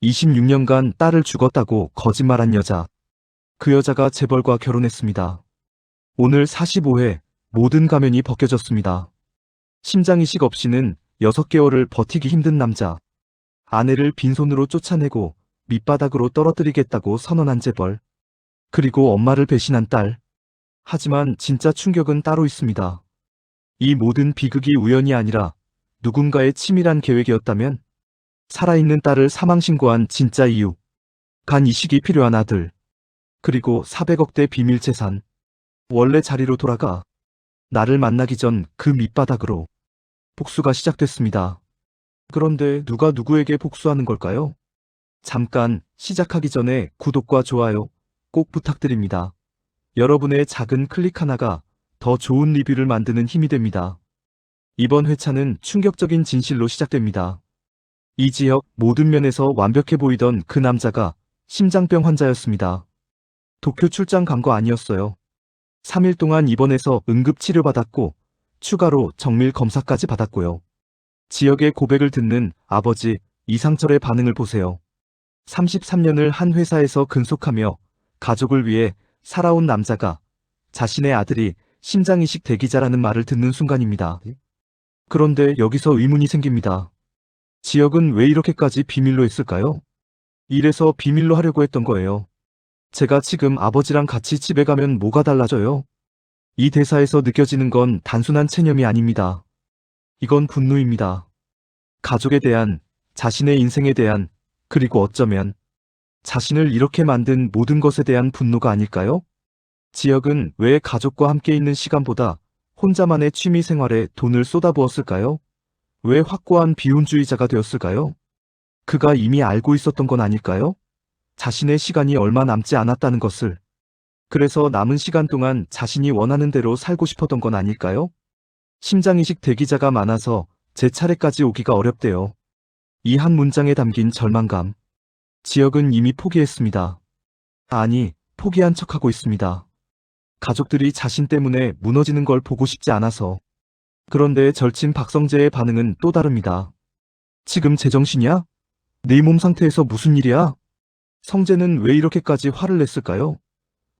26년간 딸을 죽었다고 거짓말한 여자. 그 여자가 재벌과 결혼했습니다. 오늘 45회 모든 가면이 벗겨졌습니다. 심장이식 없이는 6개월을 버티기 힘든 남자. 아내를 빈손으로 쫓아내고 밑바닥으로 떨어뜨리겠다고 선언한 재벌. 그리고 엄마를 배신한 딸. 하지만 진짜 충격은 따로 있습니다. 이 모든 비극이 우연이 아니라 누군가의 치밀한 계획이었다면? 살아있는 딸을 사망신고한 진짜 이유. 간 이식이 필요한 아들. 그리고 400억대 비밀 재산. 원래 자리로 돌아가. 나를 만나기 전 그 밑바닥으로. 복수가 시작됐습니다. 그런데 누가 누구에게 복수하는 걸까요? 잠깐 시작하기 전에 구독과 좋아요 꼭 부탁드립니다. 여러분의 작은 클릭 하나가 더 좋은 리뷰를 만드는 힘이 됩니다. 이번 회차는 충격적인 진실로 시작됩니다. 이 지역 모든 면에서 완벽해 보이던 그 남자가 심장병 환자였습니다. 도쿄 출장 간 거 아니었어요. 3일 동안 입원해서 응급 치료받았고 추가로 정밀 검사까지 받았고요. 지역의 고백을 듣는 아버지 이상철의 반응을 보세요. 33년을 한 회사에서 근속하며 가족을 위해 살아온 남자가 자신의 아들이 심장이식 대기자라는 말을 듣는 순간입니다. 그런데 여기서 의문이 생깁니다. 지역은 왜 이렇게까지 비밀로 했을까요? 이래서 비밀로 하려고 했던 거예요. 제가 지금 아버지랑 같이 집에 가면 뭐가 달라져요? 이 대사에서 느껴지는 건 단순한 체념이 아닙니다. 이건 분노입니다. 가족에 대한, 자신의 인생에 대한, 그리고 어쩌면 자신을 이렇게 만든 모든 것에 대한 분노가 아닐까요? 지역은 왜 가족과 함께 있는 시간보다 혼자만의 취미 생활에 돈을 쏟아부었을까요? 왜 확고한 비혼주의자가 되었을까요? 그가 이미 알고 있었던 건 아닐까요? 자신의 시간이 얼마 남지 않았다는 것을. 그래서 남은 시간 동안 자신이 원하는 대로 살고 싶었던 건 아닐까요? 심장이식 대기자가 많아서 제 차례까지 오기가 어렵대요. 이 한 문장에 담긴 절망감. 지역은 이미 포기했습니다. 아니, 포기한 척하고 있습니다. 가족들이 자신 때문에 무너지는 걸 보고 싶지 않아서. 그런데 절친 박성재의 반응은 또 다릅니다. 지금 제정신이야? 네 몸 상태에서 무슨 일이야? 성재는 왜 이렇게까지 화를 냈을까요?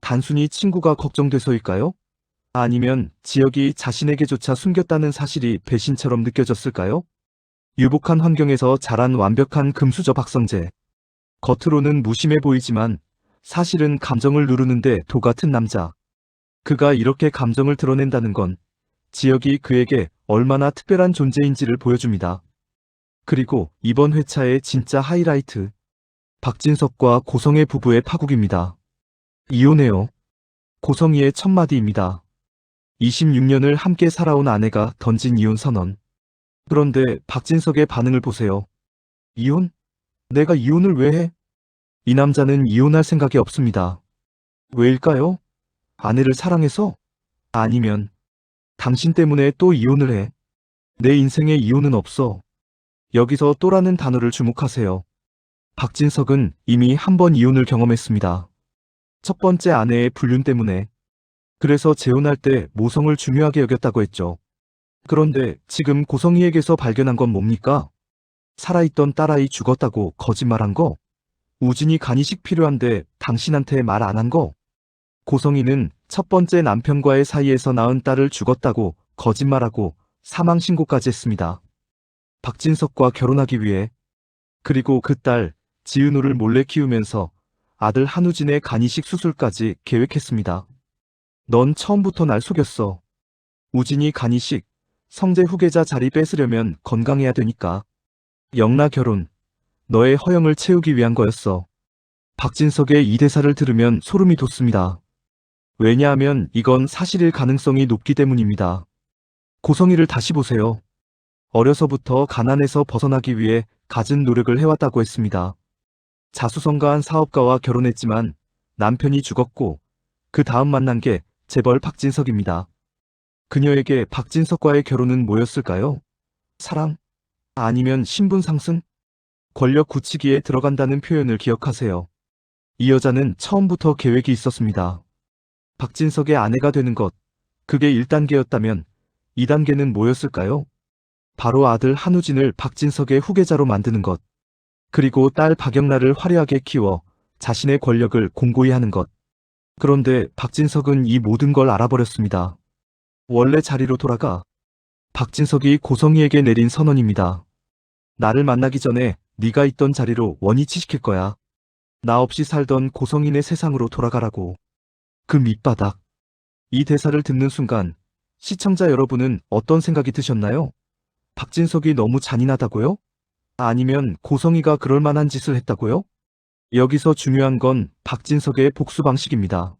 단순히 친구가 걱정돼서일까요? 아니면 지역이 자신에게조차 숨겼다는 사실이 배신처럼 느껴졌을까요? 유복한 환경에서 자란 완벽한 금수저 박성재. 겉으로는 무심해 보이지만 사실은 감정을 누르는데 도 같은 남자. 그가 이렇게 감정을 드러낸다는 건 지역이 그에게 얼마나 특별한 존재인지를 보여줍니다. 그리고 이번 회차의 진짜 하이라이트. 박진석과 고성의 부부의 파국입니다. 이혼해요. 고성이의 첫 마디입니다. 26년을 함께 살아온 아내가 던진 이혼 선언. 그런데 박진석의 반응을 보세요. 이혼? 내가 이혼을 왜 해? 이 남자는 이혼할 생각이 없습니다. 왜일까요? 아내를 사랑해서? 아니면 당신 때문에 또 이혼을 해. 내 인생에 이혼은 없어. 여기서 또라는 단어를 주목하세요. 박진석은 이미 한 번 이혼을 경험했습니다. 첫 번째 아내의 불륜 때문에. 그래서 재혼할 때 모성을 중요하게 여겼다고 했죠. 그런데 지금 고성희에게서 발견한 건 뭡니까? 살아있던 딸아이 죽었다고 거짓말한 거? 우진이 간이식 필요한데 당신한테 말 안 한 거? 고성희는 첫 번째 남편과의 사이에서 낳은 딸을 죽었다고 거짓말하고 사망신고까지 했습니다. 박진석과 결혼하기 위해. 그리고 그 딸 지은우를 몰래 키우면서 아들 한우진의 간이식 수술까지 계획했습니다. 넌 처음부터 날 속였어. 우진이 간이식, 성재 후계자 자리 뺏으려면 건강해야 되니까. 영라 결혼, 너의 허영을 채우기 위한 거였어. 박진석의 이 대사를 들으면 소름이 돋습니다. 왜냐하면 이건 사실일 가능성이 높기 때문입니다. 고성희를 다시 보세요. 어려서부터 가난에서 벗어나기 위해 갖은 노력을 해왔다고 했습니다. 자수성가한 사업가와 결혼했지만 남편이 죽었고 그 다음 만난 게 재벌 박진석입니다. 그녀에게 박진석과의 결혼은 뭐였을까요? 사랑? 아니면 신분 상승? 권력 굳히기에 들어간다는 표현을 기억하세요. 이 여자는 처음부터 계획이 있었습니다. 박진석의 아내가 되는 것, 그게 1단계였다면 2단계는 뭐였을까요? 바로 아들 한우진을 박진석의 후계자로 만드는 것. 그리고 딸 박영란을 화려하게 키워 자신의 권력을 공고히 하는 것. 그런데 박진석은 이 모든 걸 알아버렸습니다. 원래 자리로 돌아가. 박진석이 고성희에게 내린 선언입니다. 나를 만나기 전에 네가 있던 자리로 원위치시킬 거야. 나 없이 살던 고성인의 세상으로 돌아가라고. 그 밑바닥. 이 대사를 듣는 순간 시청자 여러분은 어떤 생각이 드셨나요? 박진석이 너무 잔인하다고요? 아니면 고성희가 그럴 만한 짓을 했다고요? 여기서 중요한 건 박진석의 복수 방식입니다.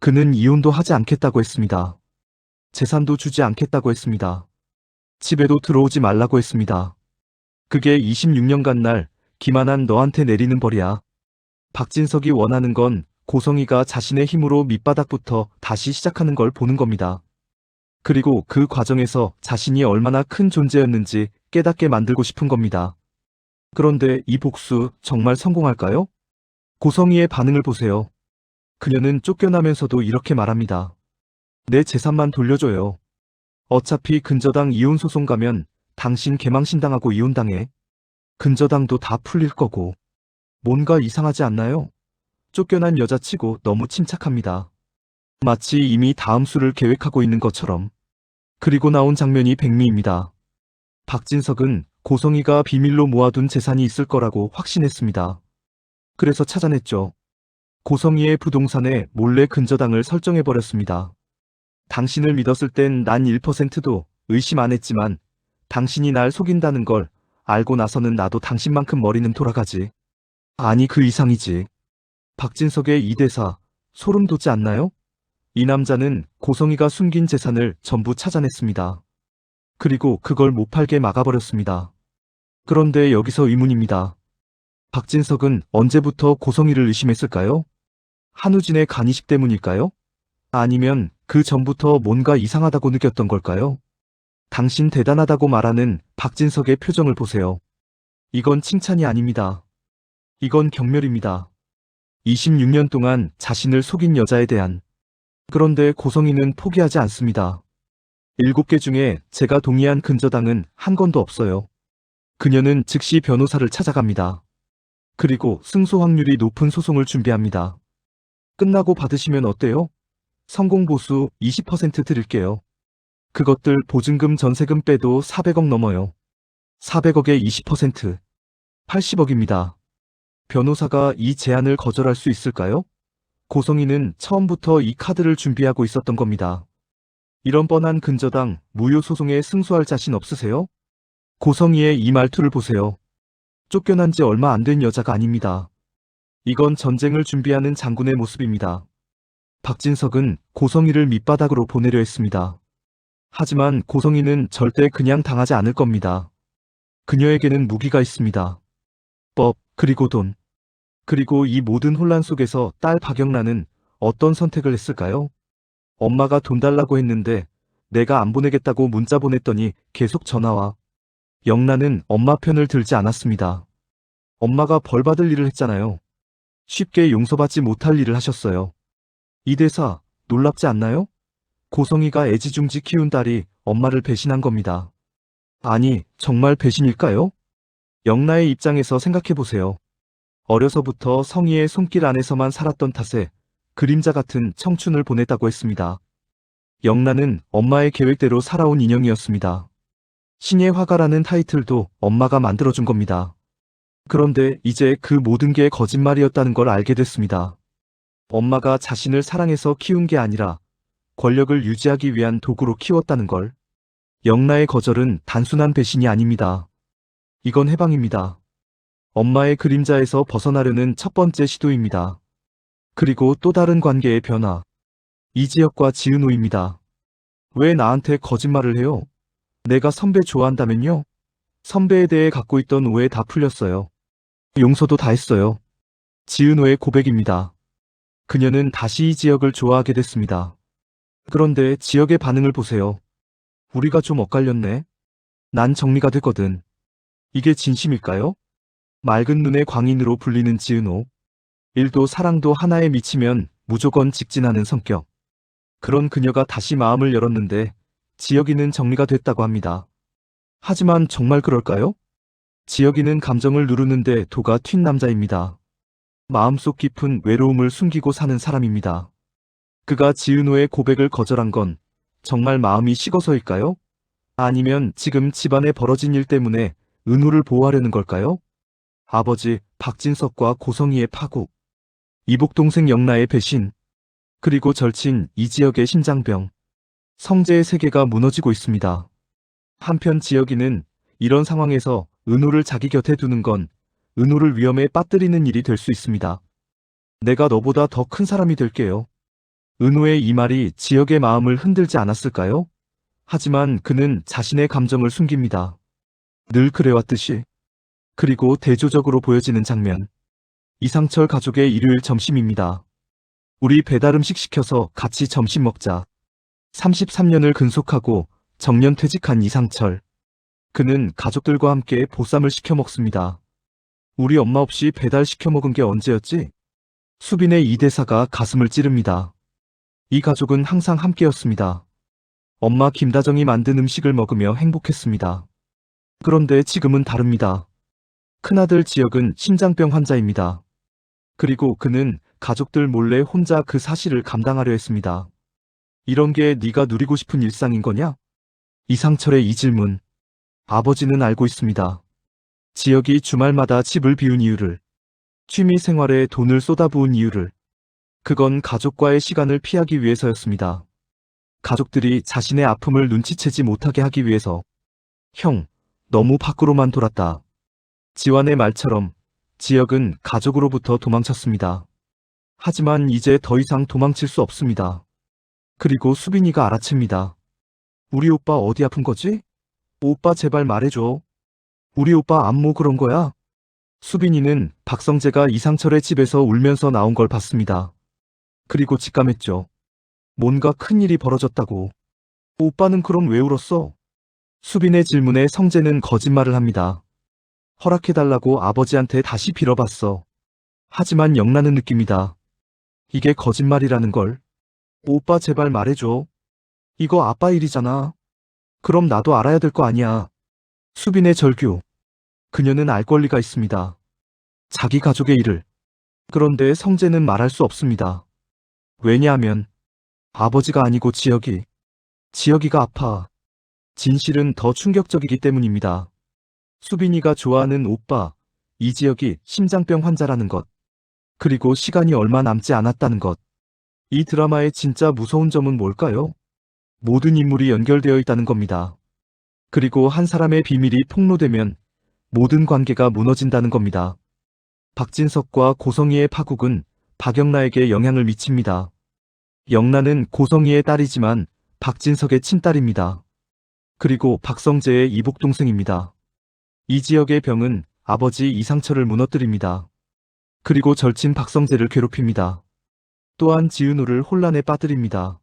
그는 이혼도 하지 않겠다고 했습니다. 재산도 주지 않겠다고 했습니다. 집에도 들어오지 말라고 했습니다. 그게 26년간 날 기만한 너한테 내리는 벌이야. 박진석이 원하는 건 고성희가 자신의 힘으로 밑바닥부터 다시 시작하는 걸 보는 겁니다. 그리고 그 과정에서 자신이 얼마나 큰 존재였는지 깨닫게 만들고 싶은 겁니다. 그런데 이 복수 정말 성공할까요? 고성희의 반응을 보세요. 그녀는 쫓겨나면서도 이렇게 말합니다. 내 재산만 돌려줘요. 어차피 근저당 이혼 소송 가면 당신 개망신당하고 이혼당해. 근저당도 다 풀릴 거고. 뭔가 이상하지 않나요? 쫓겨난 여자치고 너무 침착합니다. 마치 이미 다음 수를 계획하고 있는 것처럼. 그리고 나온 장면이 백미입니다. 박진석은 고성희가 비밀로 모아둔 재산이 있을 거라고 확신했습니다. 그래서 찾아냈죠. 고성희의 부동산에 몰래 근저당을 설정해버렸습니다. 당신을 믿었을 땐 난 1%도 의심 안 했지만 당신이 날 속인다는 걸 알고 나서는 나도 당신만큼 머리는 돌아가지. 아니 그 이상이지. 박진석의 이 대사 소름 돋지 않나요? 이 남자는 고성희가 숨긴 재산을 전부 찾아냈습니다. 그리고 그걸 못 팔게 막아버렸습니다. 그런데 여기서 의문입니다. 박진석은 언제부터 고성희를 의심했을까요? 한우진의 간이식 때문일까요? 아니면 그 전부터 뭔가 이상하다고 느꼈던 걸까요? 당신 대단하다고 말하는 박진석의 표정을 보세요. 이건 칭찬이 아닙니다. 이건 경멸입니다. 26년 동안 자신을 속인 여자에 대한. 그런데 고성희는 포기하지 않습니다. 7개 중에 제가 동의한 근저당은 한 건도 없어요. 그녀는 즉시 변호사를 찾아갑니다. 그리고 승소 확률이 높은 소송을 준비합니다. 끝나고 받으시면 어때요? 성공보수 20% 드릴게요. 그것들 보증금 전세금 빼도 400억 넘어요. 400억에 20%. 80억입니다. 변호사가 이 제안을 거절할 수 있을까요? 고성희는 처음부터 이 카드를 준비하고 있었던 겁니다. 이런 뻔한 근저당, 무효 소송에 승소할 자신 없으세요? 고성희의 이 말투를 보세요. 쫓겨난 지 얼마 안 된 여자가 아닙니다. 이건 전쟁을 준비하는 장군의 모습입니다. 박진석은 고성희를 밑바닥으로 보내려 했습니다. 하지만 고성희는 절대 그냥 당하지 않을 겁니다. 그녀에게는 무기가 있습니다. 법, 그리고 돈. 그리고 이 모든 혼란 속에서 딸 박영란은 어떤 선택을 했을까요? 엄마가 돈 달라고 했는데 내가 안 보내겠다고 문자 보냈더니 계속 전화와. 영란은 엄마 편을 들지 않았습니다. 엄마가 벌 받을 일을 했잖아요. 쉽게 용서받지 못할 일을 하셨어요. 이 대사 놀랍지 않나요? 고성희가 애지중지 키운 딸이 엄마를 배신한 겁니다. 아니, 정말 배신일까요? 영란의 입장에서 생각해보세요. 어려서부터 성희의 손길 안에서만 살았던 탓에 그림자 같은 청춘을 보냈다고 했습니다. 영란은 엄마의 계획대로 살아온 인형이었습니다. 신의 화가라는 타이틀도 엄마가 만들어준 겁니다. 그런데 이제 그 모든 게 거짓말이었다는 걸 알게 됐습니다. 엄마가 자신을 사랑해서 키운 게 아니라 권력을 유지하기 위한 도구로 키웠다는 걸. 영란의 거절은 단순한 배신이 아닙니다. 이건 해방입니다. 엄마의 그림자에서 벗어나려는 첫 번째 시도입니다. 그리고 또 다른 관계의 변화. 이지혁과 지은호입니다. 왜 나한테 거짓말을 해요? 내가 선배 좋아한다면요? 선배에 대해 갖고 있던 오해 다 풀렸어요. 용서도 다 했어요. 지은호의 고백입니다. 그녀는 다시 이지혁을 좋아하게 됐습니다. 그런데 지혁의 반응을 보세요. 우리가 좀 엇갈렸네. 난 정리가 됐거든. 이게 진심일까요? 맑은 눈의 광인으로 불리는 지은호. 일도 사랑도 하나에 미치면 무조건 직진하는 성격. 그런 그녀가 다시 마음을 열었는데 지혁이는 정리가 됐다고 합니다. 하지만 정말 그럴까요? 지혁이는 감정을 누르는데 도가 튄 남자입니다. 마음속 깊은 외로움을 숨기고 사는 사람입니다. 그가 지은호의 고백을 거절한 건 정말 마음이 식어서일까요? 아니면 지금 집안에 벌어진 일 때문에 은호를 보호하려는 걸까요? 아버지 박진석과 고성희의 파국, 이복동생 영라의 배신, 그리고 절친 이지혁의 심장병, 성재의 세계가 무너지고 있습니다. 한편 지혁이는 이런 상황에서 은호를 자기 곁에 두는 건 은호를 위험에 빠뜨리는 일이 될 수 있습니다. 내가 너보다 더 큰 사람이 될게요. 은호의 이 말이 지혁의 마음을 흔들지 않았을까요? 하지만 그는 자신의 감정을 숨깁니다. 늘 그래왔듯이. 그리고 대조적으로 보여지는 장면. 이상철 가족의 일요일 점심입니다. 우리 배달음식 시켜서 같이 점심 먹자. 33년을 근속하고 정년 퇴직한 이상철. 그는 가족들과 함께 보쌈을 시켜 먹습니다. 우리 엄마 없이 배달 시켜 먹은 게 언제였지? 수빈의 이 대사가 가슴을 찌릅니다. 이 가족은 항상 함께였습니다. 엄마 김다정이 만든 음식을 먹으며 행복했습니다. 그런데 지금은 다릅니다. 큰아들 지혁은 심장병 환자입니다. 그리고 그는 가족들 몰래 혼자 그 사실을 감당하려 했습니다. 이런 게 네가 누리고 싶은 일상인 거냐? 이상철의 이 질문. 아버지는 알고 있습니다. 지혁이 주말마다 집을 비운 이유를, 취미 생활에 돈을 쏟아부은 이유를. 그건 가족과의 시간을 피하기 위해서였습니다. 가족들이 자신의 아픔을 눈치채지 못하게 하기 위해서. 형, 너무 밖으로만 돌았다. 지완의 말처럼 지혁은 가족으로부터 도망쳤습니다. 하지만 이제 더 이상 도망칠 수 없습니다. 그리고 수빈이가 알아챕니다. 우리 오빠 어디 아픈 거지? 오빠 제발 말해줘. 우리 오빠 안모 그런 거야? 수빈이는 박성재가 이상철의 집에서 울면서 나온 걸 봤습니다. 그리고 직감했죠. 뭔가 큰일이 벌어졌다고. 오빠는 그럼 왜 울었어? 수빈의 질문에 성재는 거짓말을 합니다. 허락해달라고 아버지한테 다시 빌어봤어. 하지만 영란은 느낍니다. 이게 거짓말이라는 걸. 오빠 제발 말해줘. 이거 아빠 일이잖아. 그럼 나도 알아야 될 거 아니야. 수빈의 절규. 그녀는 알 권리가 있습니다. 자기 가족의 일을. 그런데 성재는 말할 수 없습니다. 왜냐하면 아버지가 아니고 지혁이가 아파. 진실은 더 충격적이기 때문입니다. 수빈이가 좋아하는 오빠, 이지혁이 심장병 환자라는 것. 그리고 시간이 얼마 남지 않았다는 것. 이 드라마의 진짜 무서운 점은 뭘까요? 모든 인물이 연결되어 있다는 겁니다. 그리고 한 사람의 비밀이 폭로되면 모든 관계가 무너진다는 겁니다. 박진석과 고성희의 파국은 박영라에게 영향을 미칩니다. 영라는 고성희의 딸이지만 박진석의 친딸입니다. 그리고 박성재의 이복동생입니다. 이지혁의 병은 아버지 이상철을 무너뜨립니다. 그리고 절친 박성재를 괴롭힙니다. 또한 지은호를 혼란에 빠뜨립니다.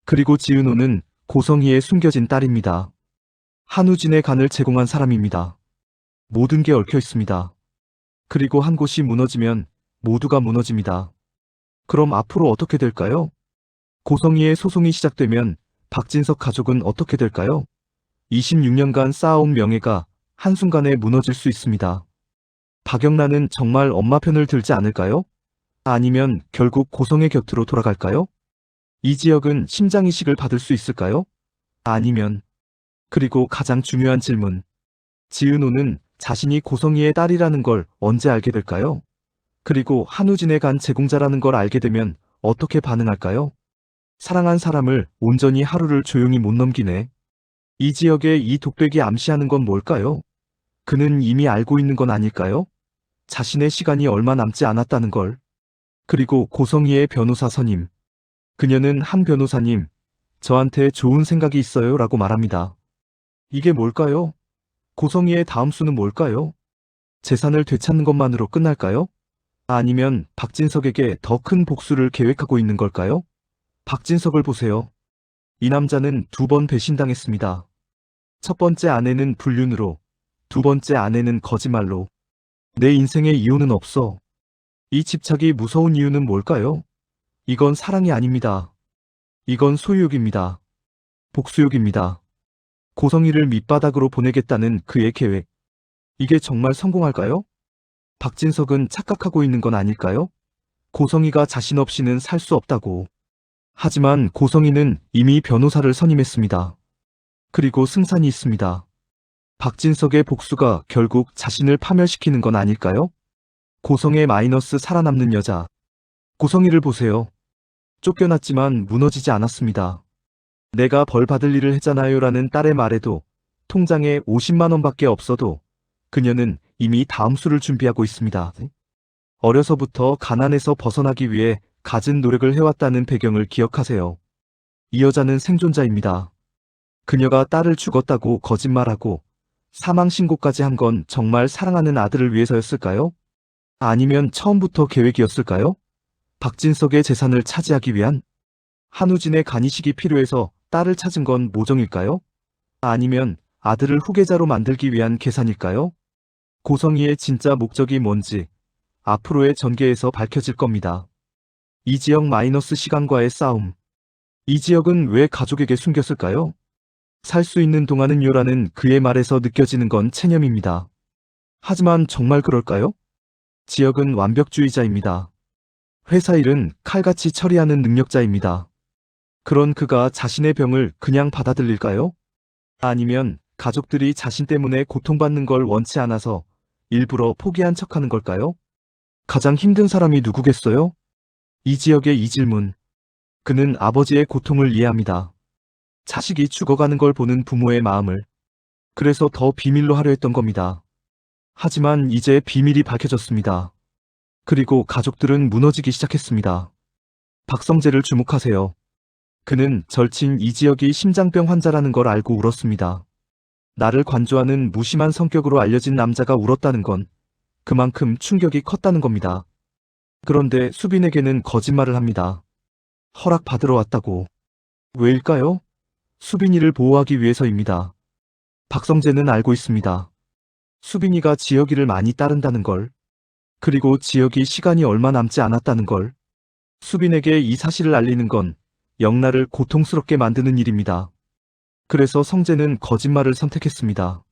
그리고 지은호는 고성희의 숨겨진 딸입니다. 한우진의 간을 제공한 사람입니다. 모든 게 얽혀 있습니다. 그리고 한 곳이 무너지면 모두가 무너집니다. 그럼 앞으로 어떻게 될까요? 고성희의 소송이 시작되면 박진석 가족은 어떻게 될까요? 26년간 쌓아온 명예가 한순간에 무너질 수 있습니다. 박영란은 정말 엄마 편을 들지 않을까요? 아니면 결국 고성의 곁으로 돌아갈까요? 이지혁은 심장이식을 받을 수 있을까요? 아니면. 그리고 가장 중요한 질문. 지은호는 자신이 고성희의 딸이라는 걸 언제 알게 될까요? 그리고 한우진의 간 제공자라는 걸 알게 되면 어떻게 반응할까요? 사랑한 사람을 온전히 하루를 조용히 못 넘기네. 이지혁의 이 독백이 암시하는 건 뭘까요? 그는 이미 알고 있는 건 아닐까요? 자신의 시간이 얼마 남지 않았다는 걸. 그리고 고성희의 변호사 선임. 그녀는 한 변호사님, 저한테 좋은 생각이 있어요 라고 말합니다. 이게 뭘까요? 고성희의 다음 수는 뭘까요? 재산을 되찾는 것만으로 끝날까요? 아니면 박진석에게 더 큰 복수를 계획하고 있는 걸까요? 박진석을 보세요. 이 남자는 2번 배신당했습니다. 첫 번째 아내는 불륜으로, 두 번째 아내는 거짓말로. 내 인생에 이유는 없어. 이 집착이 무서운 이유는 뭘까요? 이건 사랑이 아닙니다. 이건 소유욕입니다. 복수욕입니다. 고성희를 밑바닥으로 보내겠다는 그의 계획. 이게 정말 성공할까요? 박진석은 착각하고 있는 건 아닐까요? 고성희가 자신 없이는 살 수 없다고. 하지만 고성희는 이미 변호사를 선임했습니다. 그리고 승산이 있습니다. 박진석의 복수가 결국 자신을 파멸시키는 건 아닐까요? 고성의 마이너스 살아남는 여자. 고성희를 보세요. 쫓겨났지만 무너지지 않았습니다. 내가 벌 받을 일을 했잖아요 라는 딸의 말에도 통장에 50만 원밖에 없어도 그녀는 이미 다음 수를 준비하고 있습니다. 어려서부터 가난에서 벗어나기 위해 갖은 노력을 해왔다는 배경을 기억하세요. 이 여자는 생존자입니다. 그녀가 딸을 죽었다고 거짓말하고 사망 신고까지 한 건 정말 사랑하는 아들을 위해서였을까요? 아니면 처음부터 계획이었을까요? 박진석의 재산을 차지하기 위한? 한우진의 간이식이 필요해서 딸을 찾은 건 모정일까요? 아니면 아들을 후계자로 만들기 위한 계산일까요? 고성희의 진짜 목적이 뭔지 앞으로의 전개에서 밝혀질 겁니다. 이지혁 마이너스 시간과의 싸움. 이지혁은 왜 가족에게 숨겼을까요? 살 수 있는 동안은 요라는 그의 말에서 느껴지는 건 체념입니다. 하지만 정말 그럴까요? 지혁은 완벽주의자입니다. 회사 일은 칼같이 처리하는 능력자입니다. 그런 그가 자신의 병을 그냥 받아들일까요? 아니면 가족들이 자신 때문에 고통받는 걸 원치 않아서 일부러 포기한 척하는 걸까요? 가장 힘든 사람이 누구겠어요? 이지혁의 이 질문. 그는 아버지의 고통을 이해합니다. 자식이 죽어가는 걸 보는 부모의 마음을. 그래서 더 비밀로 하려 했던 겁니다. 하지만 이제 비밀이 밝혀졌습니다. 그리고 가족들은 무너지기 시작했습니다. 박성재를 주목하세요. 그는 절친 이지혁이 심장병 환자라는 걸 알고 울었습니다. 나를 관조하는 무심한 성격으로 알려진 남자가 울었다는 건 그만큼 충격이 컸다는 겁니다. 그런데 수빈에게는 거짓말을 합니다. 허락받으러 왔다고. 왜일까요? 수빈이를 보호하기 위해서입니다. 박성재는 알고 있습니다. 수빈이가 지혁이를 많이 따른다는 걸. 그리고 지혁이 시간이 얼마 남지 않았다는 걸. 수빈에게 이 사실을 알리는 건 영나를 고통스럽게 만드는 일입니다. 그래서 성재는 거짓말을 선택했습니다.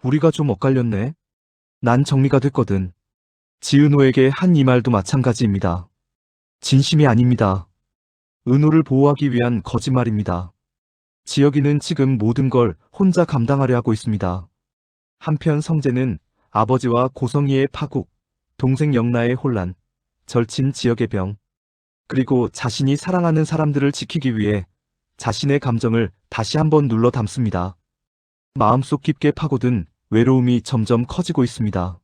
우리가 좀 엇갈렸네. 난 정리가 됐거든. 지은호에게 한 이 말도 마찬가지입니다. 진심이 아닙니다. 은호를 보호하기 위한 거짓말입니다. 지혁이는 지금 모든 걸 혼자 감당하려 하고 있습니다. 한편 성재는 아버지와 고성희의 파국, 동생 영나의 혼란, 절친 지혁의 병, 그리고 자신이 사랑하는 사람들을 지키기 위해 자신의 감정을 다시 한번 눌러 담습니다. 마음속 깊게 파고든 외로움이 점점 커지고 있습니다.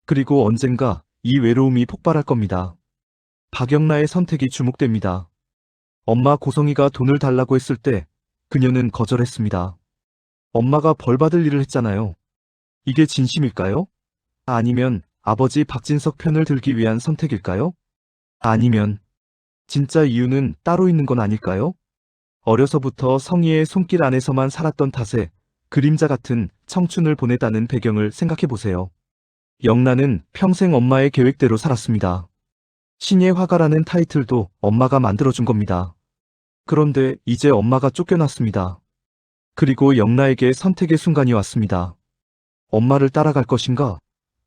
그리고 언젠가 이 외로움이 폭발할 겁니다. 박영나의 선택이 주목됩니다. 엄마 고성희가 돈을 달라고 했을 때 그녀는 거절했습니다. 엄마가 벌 받을 일을 했잖아요. 이게 진심일까요? 아니면 아버지 박진석 편을 들기 위한 선택일까요? 아니면 진짜 이유는 따로 있는 건 아닐까요? 어려서부터 성희의 손길 안에서만 살았던 탓에 그림자 같은 청춘을 보내다는 배경을 생각해보세요. 영나는 평생 엄마의 계획대로 살았습니다. 신의 화가라는 타이틀도 엄마가 만들어준 겁니다. 그런데 이제 엄마가 쫓겨났습니다. 그리고 영나에게 선택의 순간이 왔습니다. 엄마를 따라갈 것인가?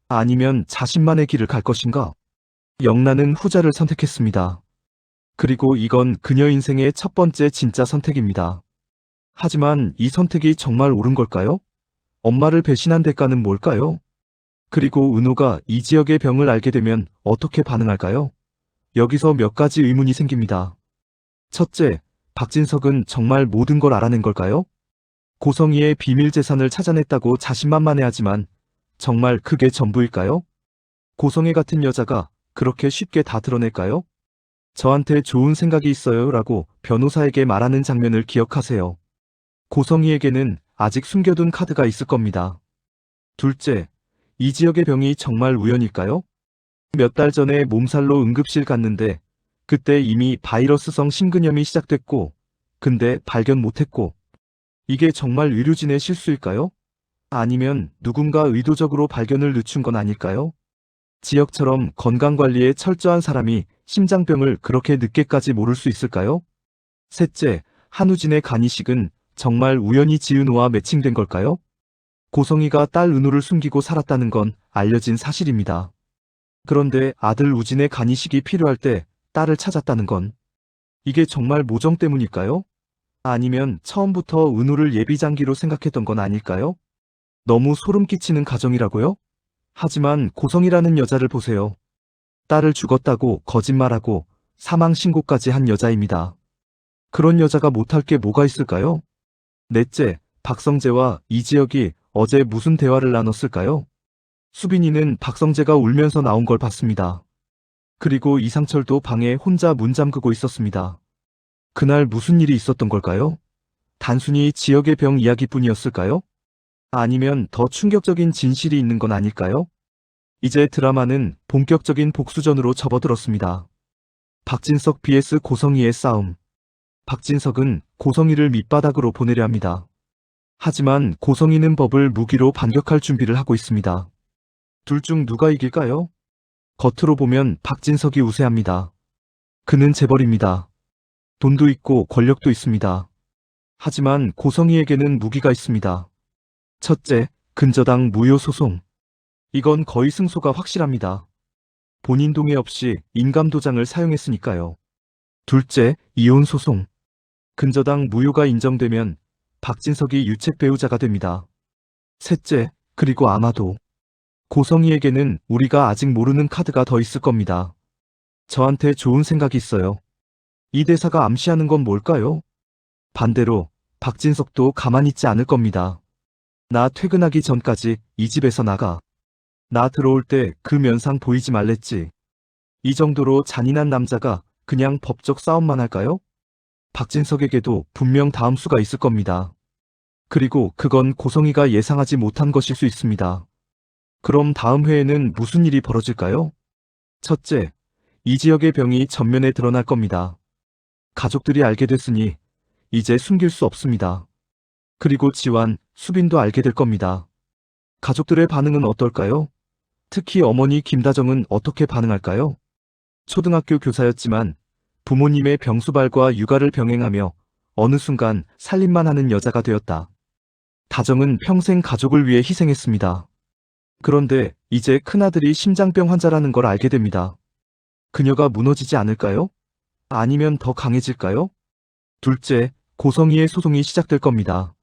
아니면 자신만의 길을 갈 것인가? 영나는 후자를 선택했습니다. 그리고 이건 그녀 인생의 첫 번째 진짜 선택입니다. 하지만 이 선택이 정말 옳은 걸까요? 엄마를 배신한 대가는 뭘까요? 그리고 은호가 이지혁의 병을 알게 되면 어떻게 반응할까요? 여기서 몇 가지 의문이 생깁니다. 첫째, 박진석은 정말 모든 걸 알아낸 걸까요? 고성희의 비밀 재산을 찾아냈다고 자신만만해하지만 정말 그게 전부일까요? 고성희 같은 여자가 그렇게 쉽게 다 드러낼까요? 저한테 좋은 생각이 있어요 라고 변호사에게 말하는 장면을 기억하세요. 고성희에게는 아직 숨겨둔 카드가 있을 겁니다. 둘째, 이지혁의 병이 정말 우연일까요? 몇 달 전에 몸살로 응급실 갔는데 그때 이미 바이러스성 심근염이 시작됐고 근데 발견 못했고 이게 정말 의료진의 실수일까요? 아니면 누군가 의도적으로 발견을 늦춘 건 아닐까요? 지혁처럼 건강관리에 철저한 사람이 심장병을 그렇게 늦게까지 모를 수 있을까요? 셋째, 한우진의 간이식은 정말 우연히 지은호와 매칭된 걸까요? 고성이가 딸 은우를 숨기고 살았다는 건 알려진 사실입니다. 그런데 아들 우진의 간이식이 필요할 때 딸을 찾았다는 건 이게 정말 모정 때문일까요? 아니면 처음부터 은우를 예비장기로 생각했던 건 아닐까요? 너무 소름 끼치는 가정이라고요? 하지만 고성이라는 여자를 보세요. 딸을 죽었다고 거짓말하고 사망 신고까지 한 여자입니다. 그런 여자가 못할 게 뭐가 있을까요? 넷째, 박성재와 이지혁이 어제 무슨 대화를 나눴을까요? 수빈이는 박성재가 울면서 나온 걸 봤습니다. 그리고 이상철도 방에 혼자 문 잠그고 있었습니다. 그날 무슨 일이 있었던 걸까요? 단순히 지역의 병 이야기뿐이었을까요? 아니면 더 충격적인 진실이 있는 건 아닐까요? 이제 드라마는 본격적인 복수전으로 접어들었습니다. 박진석 vs 고성희의 싸움. 박진석은 고성희를 밑바닥으로 보내려 합니다. 하지만 고성희는 법을 무기로 반격할 준비를 하고 있습니다. 둘 중 누가 이길까요? 겉으로 보면 박진석이 우세합니다. 그는 재벌입니다. 돈도 있고 권력도 있습니다. 하지만 고성희에게는 무기가 있습니다. 첫째, 근저당 무효 소송. 이건 거의 승소가 확실합니다. 본인 동의 없이 인감도장을 사용했으니까요. 둘째, 이혼 소송. 근저당 무효가 인정되면 박진석이 유책 배우자가 됩니다. 셋째, 그리고 아마도 고성희에게는 우리가 아직 모르는 카드가 더 있을 겁니다. 저한테 좋은 생각이 있어요. 이 대사가 암시하는 건 뭘까요? 반대로 박진석도 가만히 있지 않을 겁니다. 나 퇴근하기 전까지 이 집에서 나가. 나 들어올 때 그 면상 보이지 말랬지. 이 정도로 잔인한 남자가 그냥 법적 싸움만 할까요? 박진석에게도 분명 다음 수가 있을 겁니다. 그리고 그건 고성희가 예상하지 못한 것일 수 있습니다. 그럼 다음 회에는 무슨 일이 벌어질까요? 첫째, 이지혁의 병이 전면에 드러날 겁니다. 가족들이 알게 됐으니 이제 숨길 수 없습니다. 그리고 지환, 수빈도 알게 될 겁니다. 가족들의 반응은 어떨까요? 특히 어머니 김다정은 어떻게 반응할까요? 초등학교 교사였지만 부모님의 병수발과 육아를 병행하며 어느 순간 살림만 하는 여자가 되었다. 다정은 평생 가족을 위해 희생했습니다. 그런데 이제 큰아들이 심장병 환자라는 걸 알게 됩니다. 그녀가 무너지지 않을까요? 아니면 더 강해질까요? 둘째, 고성희의 소송이 시작될 겁니다.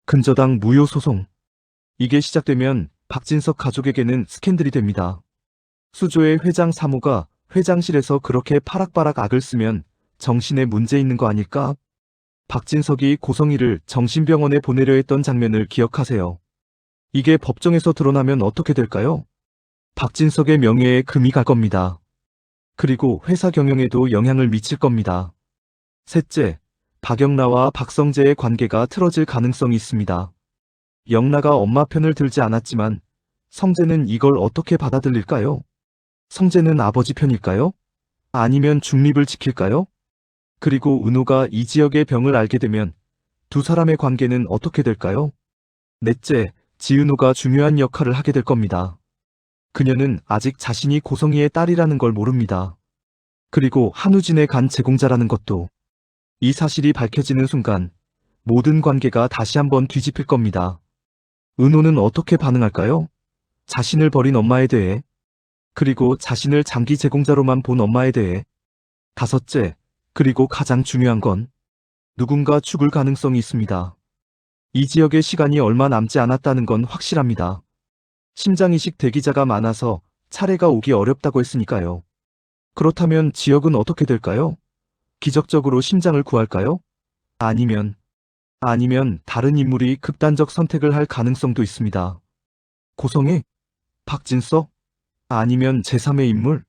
근저당 무효 소송. 이게 시작되면 박진석 가족에게는 스캔들이 됩니다. 수조의 회장 사모가 회장실에서 그렇게 파락바락 악을 쓰면 정신에 문제 있는 거 아닐까? 박진석이 고성희를 정신병원에 보내려 했던 장면을 기억하세요. 이게 법정에서 드러나면 어떻게 될까요? 박진석의 명예에 금이 갈 겁니다. 그리고 회사 경영에도 영향을 미칠 겁니다. 셋째, 박영라와 박성재의 관계가 틀어질 가능성이 있습니다. 영라가 엄마 편을 들지 않았지만 성재는 이걸 어떻게 받아들일까요? 성재는 아버지 편일까요? 아니면 중립을 지킬까요? 그리고 은호가 이지혁의 병을 알게 되면 두 사람의 관계는 어떻게 될까요? 넷째, 지은호가 중요한 역할을 하게 될 겁니다. 그녀는 아직 자신이 고성희의 딸이라는 걸 모릅니다. 그리고 한우진의 간 제공자라는 것도. 이 사실이 밝혀지는 순간 모든 관계가 다시 한번 뒤집힐 겁니다. 은호는 어떻게 반응할까요? 자신을 버린 엄마에 대해, 그리고 자신을 장기 제공자로만 본 엄마에 대해. 다섯째, 그리고 가장 중요한 건 누군가 죽을 가능성이 있습니다. 이 지역의 시간이 얼마 남지 않았다는 건 확실합니다. 심장이식 대기자가 많아서 차례가 오기 어렵다고 했으니까요. 그렇다면 지역은 어떻게 될까요? 기적적으로 심장을 구할까요? 아니면 다른 인물이 극단적 선택을 할 가능성도 있습니다. 고성희? 박진석? 아니면 제3의 인물?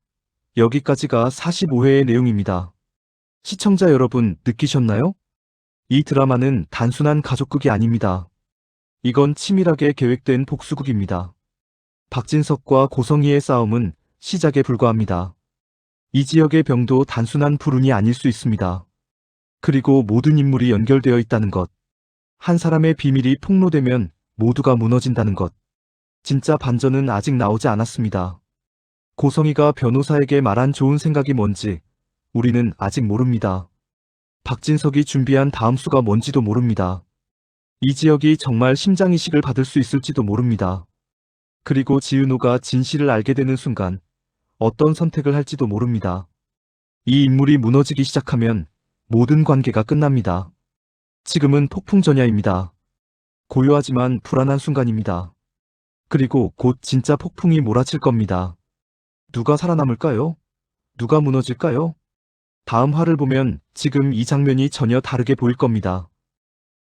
여기까지가 45회의 내용입니다. 시청자 여러분 느끼셨나요? 이 드라마는 단순한 가족극이 아닙니다. 이건 치밀하게 계획된 복수극입니다. 박진석과 고성희의 싸움은 시작에 불과합니다. 이 지역의 병도 단순한 불운이 아닐 수 있습니다. 그리고 모든 인물이 연결되어 있다는 것. 한 사람의 비밀이 폭로되면 모두가 무너진다는 것. 진짜 반전은 아직 나오지 않았습니다. 고성희가 변호사에게 말한 좋은 생각이 뭔지 우리는 아직 모릅니다. 박진석이 준비한 다음 수가 뭔지도 모릅니다. 이 지혁이 정말 심장이식을 받을 수 있을지도 모릅니다. 그리고 지은호가 진실을 알게 되는 순간 어떤 선택을 할지도 모릅니다. 이 인물이 무너지기 시작하면 모든 관계가 끝납니다. 지금은 폭풍 전야입니다. 고요하지만 불안한 순간입니다. 그리고 곧 진짜 폭풍이 몰아칠 겁니다. 누가 살아남을까요? 누가 무너질까요? 다음 화를 보면 지금 이 장면이 전혀 다르게 보일 겁니다.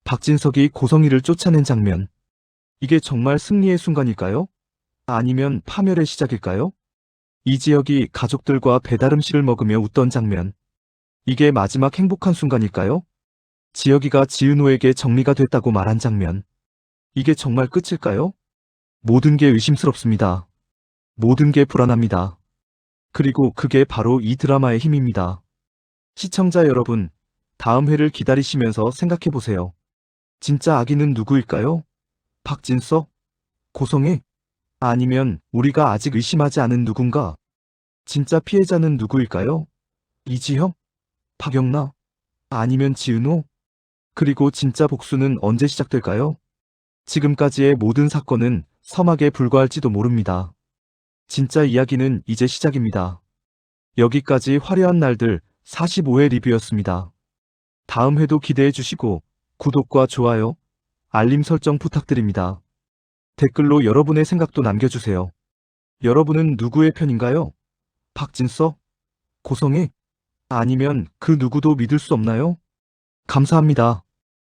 박진석이 고성희를 쫓아낸 장면. 이게 정말 승리의 순간일까요? 아니면 파멸의 시작일까요? 이지혁이 가족들과 배달음식을 먹으며 웃던 장면. 이게 마지막 행복한 순간일까요? 지혁이가 지은호에게 정리가 됐다고 말한 장면. 이게 정말 끝일까요? 모든 게 의심스럽습니다. 모든 게 불안합니다. 그리고 그게 바로 이 드라마의 힘입니다. 시청자 여러분, 다음 회를 기다리시면서 생각해보세요. 진짜 아기는 누구일까요? 박진석? 고성애? 아니면 우리가 아직 의심하지 않은 누군가? 진짜 피해자는 누구일까요? 이지형? 박영나? 아니면 지은호? 그리고 진짜 복수는 언제 시작될까요? 지금까지의 모든 사건은 서막에 불과할지도 모릅니다. 진짜 이야기는 이제 시작입니다. 여기까지 화려한 날들 45회 리뷰였습니다. 다음 회도 기대해 주시고 구독과 좋아요, 알림 설정 부탁드립니다. 댓글로 여러분의 생각도 남겨주세요. 여러분은 누구의 편인가요? 박진석? 고성애? 아니면 그 누구도 믿을 수 없나요? 감사합니다.